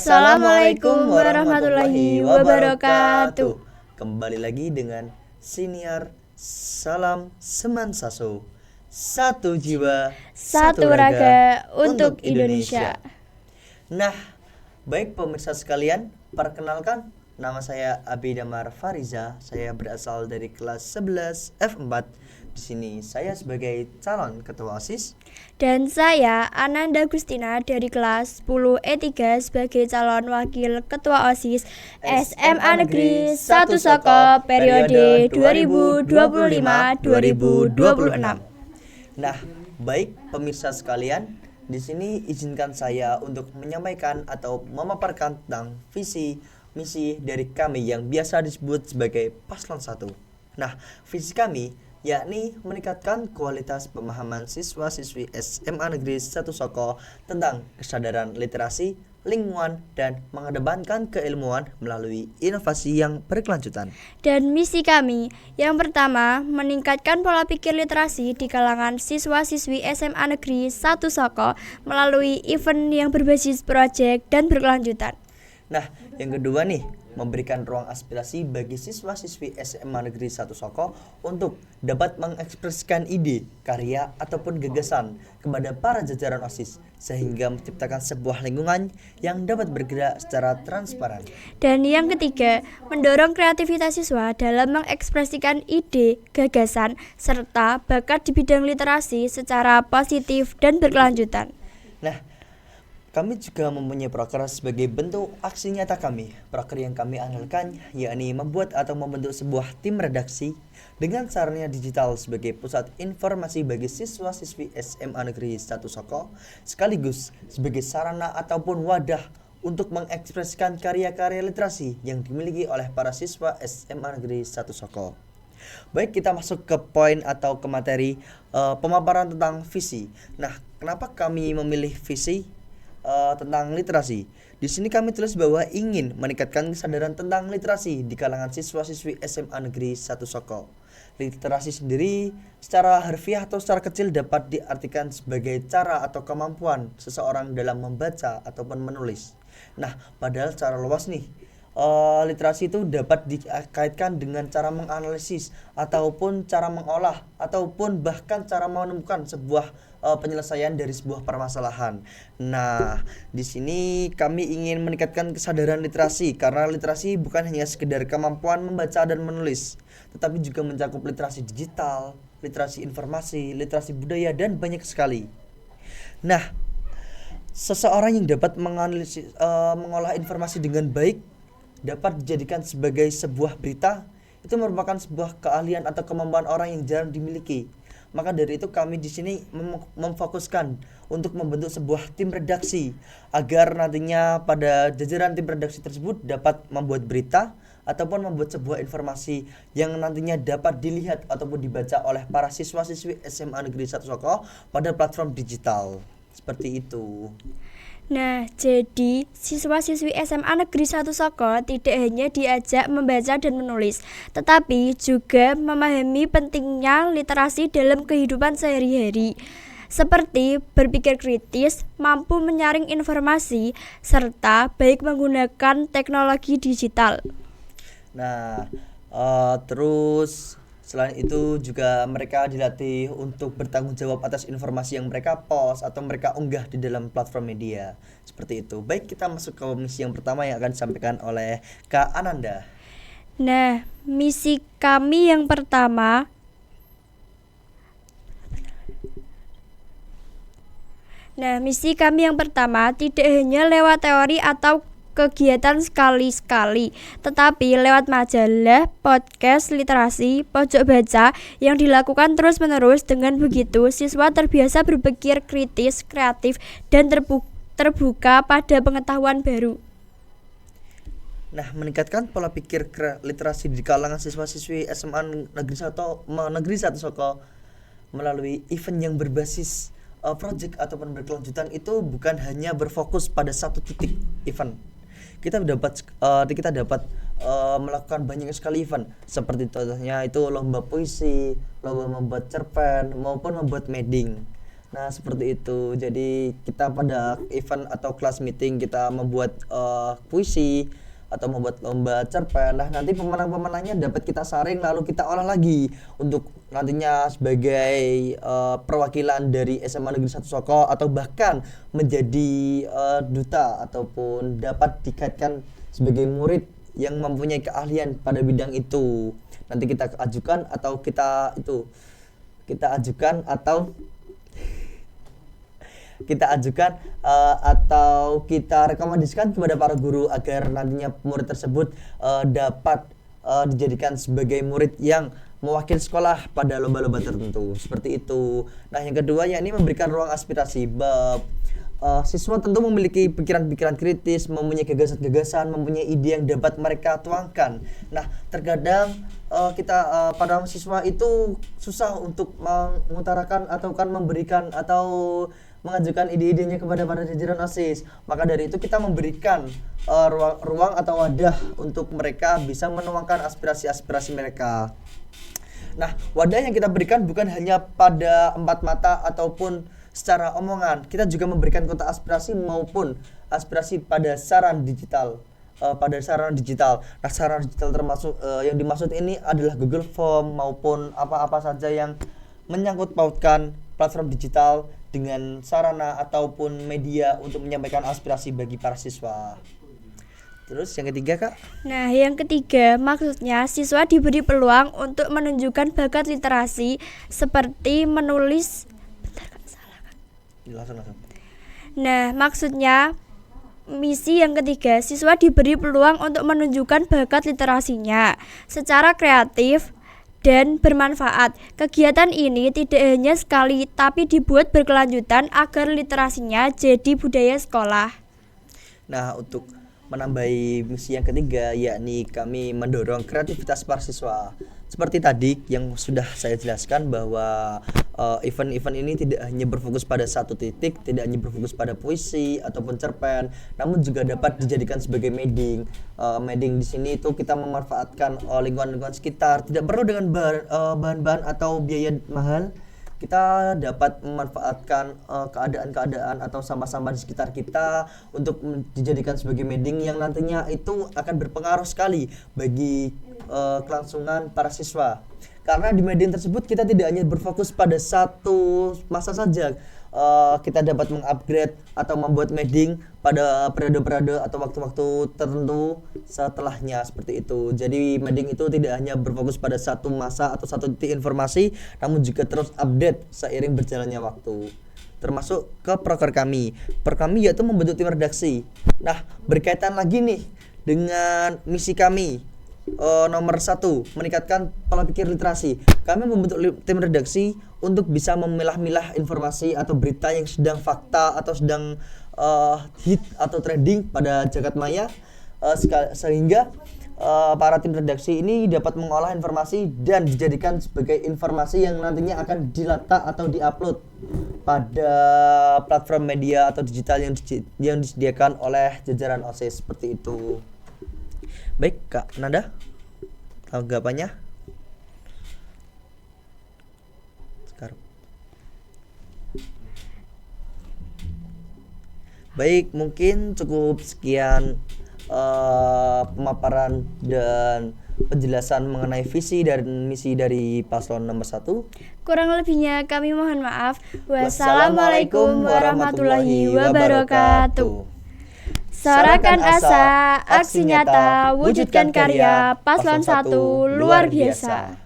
Assalamualaikum warahmatullahi wabarakatuh. Kembali lagi dengan Siniar Salam Semansaso. Satu jiwa, satu raga untuk Indonesia. Nah, baik pemirsa sekalian, perkenalkan nama saya Abi Damar Fariza. Saya berasal dari kelas 11 F4. Di sini saya sebagai calon ketua OSIS. Dan saya Ananda Gustina dari kelas 10 E3 sebagai calon wakil ketua OSIS SMA Negeri 1 Soko periode 2025-2026. Nah, baik pemirsa sekalian, di sini izinkan saya untuk menyampaikan atau memaparkan tentang visi misi dari kami yang biasa disebut sebagai Paslon 1. Nah, visi kami yakni meningkatkan kualitas pemahaman siswa-siswi SMA Negeri 1 Soko tentang kesadaran literasi, lingkungan, dan mengedepankan keilmuan melalui inovasi yang berkelanjutan. Dan misi kami yang pertama, meningkatkan pola pikir literasi di kalangan siswa-siswi SMA Negeri 1 Soko melalui event yang berbasis proyek dan berkelanjutan. Nah, yang kedua nih, memberikan ruang aspirasi bagi siswa-siswi SMA Negeri 1 Soko untuk dapat mengekspresikan ide, karya, ataupun gagasan kepada para jajaran OSIS sehingga menciptakan sebuah lingkungan yang dapat bergerak secara transparan. Dan yang ketiga, mendorong kreativitas siswa dalam mengekspresikan ide, gagasan, serta bakat di bidang literasi secara positif dan berkelanjutan. Nah, kami juga mempunyai proker sebagai bentuk aksi nyata kami. Proker yang kami andalkan yakni membuat atau membentuk sebuah tim redaksi dengan sarana digital sebagai pusat informasi bagi siswa-siswi SMA Negeri 1 Soko, sekaligus sebagai sarana ataupun wadah untuk mengekspresikan karya-karya literasi yang dimiliki oleh para siswa SMA Negeri 1 Soko. Baik, kita masuk ke poin atau ke materi pemaparan tentang visi. Nah, kenapa kami memilih visi tentang literasi? Di sini kami tulis bahwa ingin meningkatkan kesadaran tentang literasi di kalangan siswa-siswi SMA Negeri 1 Soko. Literasi sendiri secara harfiah atau secara kecil dapat diartikan sebagai cara atau kemampuan seseorang dalam membaca ataupun menulis. Nah, padahal secara luas nih, literasi itu dapat dikaitkan dengan cara menganalisis ataupun cara mengolah ataupun bahkan cara menemukan sebuah penyelesaian dari sebuah permasalahan. Nah, di sini kami ingin meningkatkan kesadaran literasi karena literasi bukan hanya sekedar kemampuan membaca dan menulis, tetapi juga mencakup literasi digital, literasi informasi, literasi budaya, dan banyak sekali. Nah, seseorang yang dapat menganalisis, mengolah informasi dengan baik dapat dijadikan sebagai sebuah berita, itu merupakan sebuah keahlian atau kemampuan orang yang jarang dimiliki. Maka dari itu kami di sini memfokuskan untuk membentuk sebuah tim redaksi agar nantinya pada jajaran tim redaksi tersebut dapat membuat berita ataupun membuat sebuah informasi yang nantinya dapat dilihat ataupun dibaca oleh para siswa-siswi SMA Negeri 1 Soko pada platform digital. Seperti itu. Nah, jadi siswa-siswi SMA Negeri 1 Soko tidak hanya diajak membaca dan menulis, tetapi juga memahami pentingnya literasi dalam kehidupan sehari-hari, seperti berpikir kritis, mampu menyaring informasi, serta baik menggunakan teknologi digital. Nah, terus selain itu juga mereka dilatih untuk bertanggung jawab atas informasi yang mereka post atau mereka unggah di dalam platform media. Seperti itu. Baik, kita masuk ke misi yang pertama yang akan disampaikan oleh Kak Ananda. Nah, misi kami yang pertama tidak hanya lewat teori atau kegiatan sekali-sekali, tetapi lewat majalah, podcast, literasi, pojok baca yang dilakukan terus-menerus. Dengan begitu, siswa terbiasa berpikir kritis, kreatif, dan terbuka pada pengetahuan baru. Nah, meningkatkan pola pikir literasi di kalangan siswa-siswi SMA Negeri 1 Soko melalui event yang berbasis project ataupun berkelanjutan itu bukan hanya berfokus pada satu titik event. Kita dapat melakukan banyak sekali event, seperti contohnya itu lomba puisi, lomba membuat cerpen maupun membuat mading. Nah, seperti itu. Jadi kita pada event atau kelas meeting kita membuat puisi atau membuat lomba cerpen. Nah, nanti pemenang-pemenangnya dapat kita saring lalu kita olah lagi untuk nantinya sebagai perwakilan dari SMA Negeri 1 Soko atau bahkan menjadi duta ataupun dapat dikaitkan sebagai murid yang mempunyai keahlian pada bidang itu. Nanti kita ajukan atau kita ajukan atau kita rekomendasikan kepada para guru agar nantinya murid tersebut dapat dijadikan sebagai murid yang mewakili sekolah pada lomba-lomba tertentu seperti itu. Nah, yang kedua yakni memberikan ruang aspirasi. Siswa tentu memiliki pikiran-pikiran kritis, mempunyai gagasan-gagasan, mempunyai ide yang dapat mereka tuangkan. Nah, terkadang para siswa itu susah untuk mengutarakan atau kan memberikan atau mengajukan ide-idenya kepada para jajaran OSIS. Maka dari itu kita memberikan ruang atau wadah untuk mereka bisa menuangkan aspirasi-aspirasi mereka. Nah, wadah yang kita berikan bukan hanya pada empat mata ataupun secara omongan, kita juga memberikan kotak aspirasi maupun aspirasi pada saran digital. Nah, saran digital termasuk yang dimaksud ini adalah Google Form maupun apa-apa saja yang menyangkut pautkan platform digital dengan sarana ataupun media untuk menyampaikan aspirasi bagi para siswa. Terus yang ketiga, Kak? Nah, yang ketiga maksudnya siswa diberi peluang untuk menunjukkan bakat literasi seperti menulis. Langsung. Nah, maksudnya misi yang ketiga, siswa diberi peluang untuk menunjukkan bakat literasinya secara kreatif dan bermanfaat. Kegiatan ini tidak hanya sekali tapi dibuat berkelanjutan agar literasinya jadi budaya sekolah. Nah, untuk menambahi misi yang ketiga yakni kami mendorong kreativitas para siswa. Seperti tadi yang sudah saya jelaskan bahwa event-event ini tidak hanya berfokus pada satu titik, tidak hanya berfokus pada puisi ataupun cerpen, namun juga dapat dijadikan sebagai meeting. Meeting di sini itu kita memanfaatkan lingkungan-lingkungan sekitar, tidak perlu dengan bahan-bahan atau biaya mahal. Kita dapat memanfaatkan keadaan-keadaan atau sampah-sampah di sekitar kita untuk dijadikan sebagai meeting yang nantinya itu akan berpengaruh sekali bagi kelangsungan para siswa. Karena di meeting tersebut kita tidak hanya berfokus pada satu masa saja, kita dapat mengupgrade atau membuat meeting pada periode-periode atau waktu-waktu tertentu setelahnya seperti itu. Jadi meeting itu tidak hanya berfokus pada satu masa atau satu titik informasi, namun juga terus update seiring berjalannya waktu. Termasuk ke proker kami. Proker kami yaitu membentuk tim redaksi. Nah, berkaitan lagi nih dengan misi kami. Nomor 1, meningkatkan pola pikir literasi. Kami membentuk tim redaksi untuk bisa memilah-milah informasi atau berita yang sedang fakta atau sedang hit atau trending pada jagat maya, sehingga para tim redaksi ini dapat mengolah informasi dan dijadikan sebagai informasi yang nantinya akan diletak atau diupload pada platform media atau digital yang disediakan oleh jajaran OSIS seperti itu. Baik, Kak Nanda, tanggapannya? Sekarang. Baik, mungkin cukup sekian pemaparan dan penjelasan mengenai visi dan misi dari paslon nomor 1. Kurang lebihnya kami mohon maaf. Wassalamualaikum warahmatullahi wabarakatuh. Sorakan asa, aksi nyata, wujudkan karya, paslon 1 luar biasa.